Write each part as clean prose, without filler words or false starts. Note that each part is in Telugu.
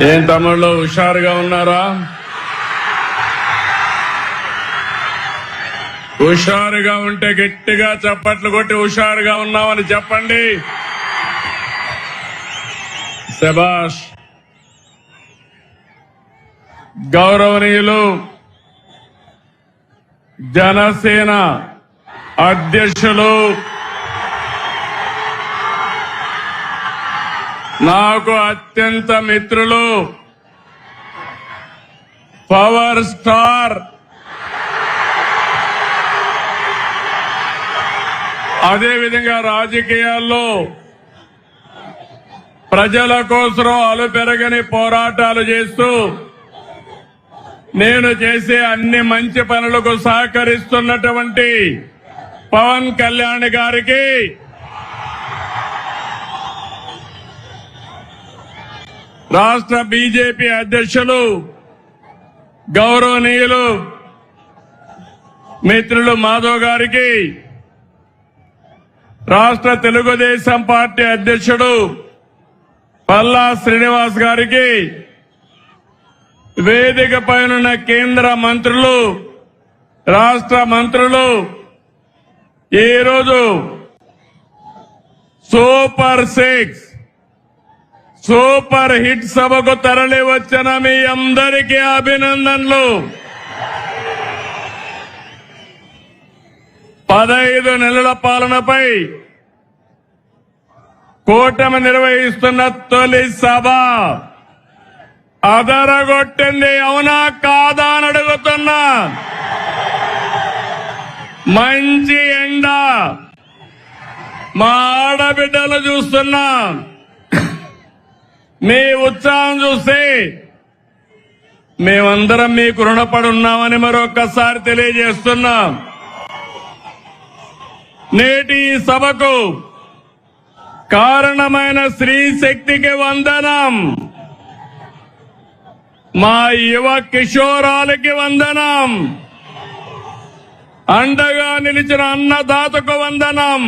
ఏం తమ్ముళ్ళు హుషారుగా ఉన్నారా? హుషారుగా ఉంటే గట్టిగా చప్పట్లు కొట్టి హుషారుగా ఉన్నామని చెప్పండి. శభాష్. గౌరవనీయులు జనసేన అధ్యక్షులు, నాకు అత్యంత మిత్రులు, పవర్ స్టార్, అదేవిధంగా రాజకీయాల్లో ప్రజల కోసం అలుపెరగని పోరాటాలు చేస్తూ నేను చేసే అన్ని మంచి పనులకు సహకరిస్తున్నటువంటి పవన్ కళ్యాణ్ గారికి రాష్ట్ర బీజేపీ అధ్యక్షులు గౌరవనీయులు మిత్రులు మాధవ్ గారికి, రాష్ట్ర తెలుగుదేశం పార్టీ అధ్యక్షుడు పల్లా శ్రీనివాస్ గారికి, వేదిక పైనున్న కేంద్ర మంత్రులు, రాష్ట్ర మంత్రులు, ఈరోజు సూపర్ హిట్ సభకు తరలి వచ్చిన మీ అందరికీ అభినందనలు. 15 నెలల పాలనపై కూటమి నిర్వహిస్తున్న తొలి సభ అదరగొట్టింది. అవునా కాదా అని అడుగుతున్నా. మంచి ఎండ, మా ఆడబిడ్డలు చూస్తున్నా. మీ ఉత్సాహం చూస్తే మేమందరం మీకు రుణపడి ఉన్నామని మరొక్కసారి తెలియజేస్తున్నాం. నేటి ఈ సభకు కారణమైన స్త్రీ శక్తికి వందనం, మా యువ కిషోరాలకి వందనం, అండగా నిలిచిన అన్నదాతకు వందనం,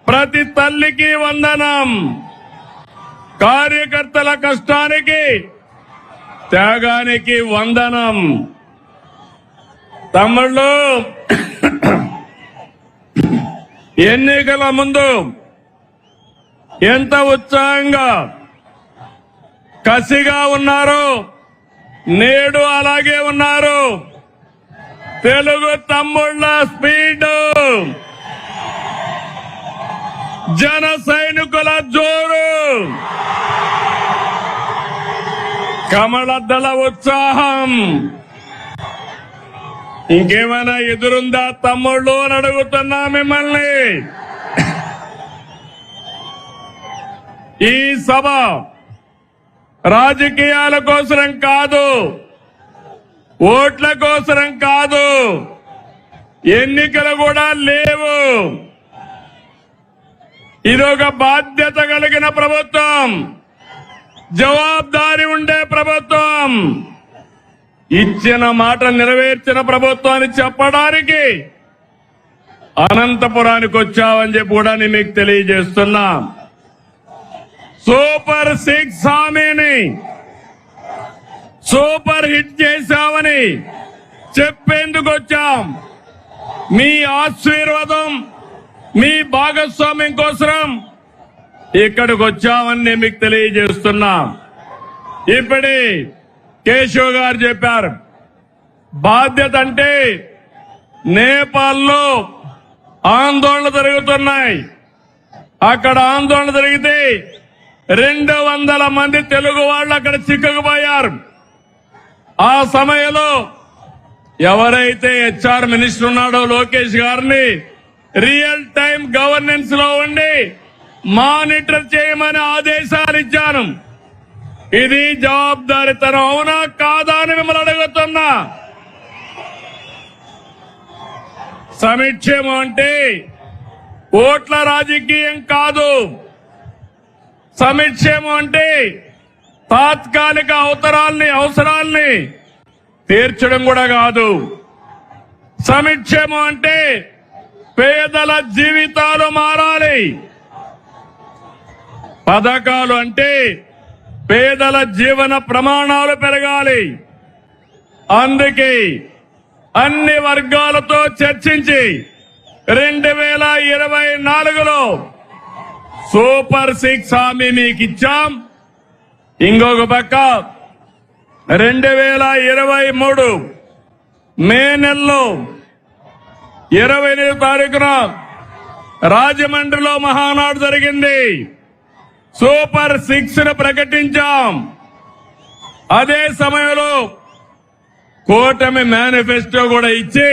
ప్రతి తల్లికి వందనం, కార్యకర్తల కష్టానికి త్యాగానికి వందనం. తమ్ముళ్ళు, ఎన్నికల ముందు ఎంత ఉత్సాహంగా కసిగా ఉన్నారు, నేడు అలాగే ఉన్నారు. తెలుగు తమ్ముళ్ళ స్పీడ్, జన సైనికుల జోరు, కమలదళ ఉత్సాహం, ఇంకేమైనా ఎదురుందా తమ్ముళ్ళు అని అడుగుతున్నా మిమ్మల్ని. ఈ సభ రాజకీయాల కోసరం కాదు, ఓట్ల కోసరం కాదు, ఎన్నికలు కూడా లేవు. ఇదొక బాధ్యత కలిగిన ప్రభుత్వం, జవాబుదారీ ఉండే ప్రభుత్వం, ఇచ్చిన మాట నెరవేర్చిన ప్రభుత్వాన్ని చెప్పడానికి అనంతపురానికి వచ్చావని చెప్పి కూడా నేను మీకు తెలియజేస్తున్నా. సూపర్ 6 హామీని సూపర్ హిట్ చేశామని చెప్పేందుకు వచ్చాం. మీ ఆశీర్వాదం, మీ భాగస్వామ్యం కోసం ఇక్కడికి వచ్చామని నేను మీకు తెలియజేస్తున్నా. ఇప్పుడే కేశవ్ గారు చెప్పారు, బాధ్యత అంటే నేపాల్లో ఆందోళన జరుగుతున్నాయి. అక్కడ ఆందోళన జరిగితే 200 మంది తెలుగు వాళ్ళు అక్కడ చిక్కుకుపోయారు. ఆ సమయంలో ఎవరైతే హెచ్ఆర్ మినిస్టర్ ఉన్నాడో లోకేష్ గారిని రియల్ టైం గవర్నెన్స్ లో ఉండి మానిటర్ చేయమని ఆదేశాలు ఇచ్చాను. ఇది జవాబుదారీతనం, అవునా కాదా అని మిమ్మల్ని అడుగుతున్నా. సంక్షేమం అంటే ఓట్ల రాజకీయం కాదు. సంక్షేమం అంటే తాత్కాలిక అవసరాల్ని తీర్చడం కూడా కాదు. సంక్షేమం అంటే పేదల జీవితాలు మారాలి. పథకాలు అంటే పేదల జీవన ప్రమాణాలు పెరగాలి. అందుకే అన్ని వర్గాలతో చర్చించి 2024లో సూపర్ 6 హామీ మీకు ఇచ్చాం. ఇంకొక పక్క 2023 మే నెలలో 28వ తారీఖున రాజమండ్రిలో మహానాడు జరిగింది. సూపర్ 6 ను ప్రకటించాం. అదే సమయంలో కూటమి మేనిఫెస్టో కూడా ఇచ్చి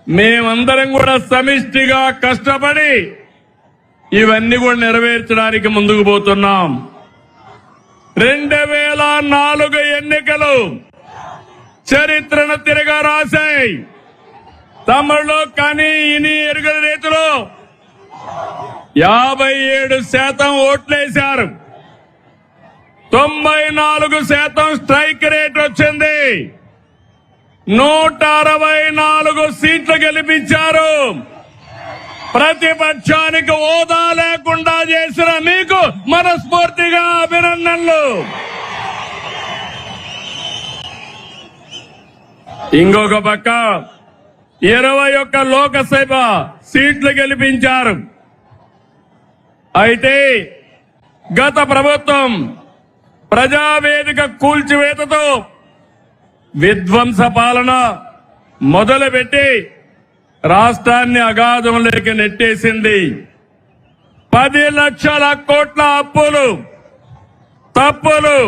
మేమందరం కూడా సమిష్టిగా కష్టపడి ఇవన్నీ కూడా నెరవేర్చడానికి ముందుకు పోతున్నాం. 2004 ఎన్నికలు చరిత్రను తిరగా రాశాయి. తమిళలో కానీ ఇని ఎరుగని రీతిలో 57% ఓట్లేశారు. 94% స్ట్రైక్ రేట్ వచ్చింది. 164 సీట్లు గెలిపించారు. ప్రతిపక్షానికి హోదా లేకుండా చేసిన మీకు మనస్ఫూర్తిగా అభినందనలు. ఇంకొక పక్క 21 లోకసభ సీట్లు గెలిపించారు. అయితే గత ప్రభుత్వం ప్రజావేదిక కూల్చివేతతో విధ్వంస పాలన మొదలుపెట్టి రాష్ట్రాన్ని అగాధంలోకి నెట్టేసింది. 10 లక్షల కోట్ల అప్పులు, తప్పులు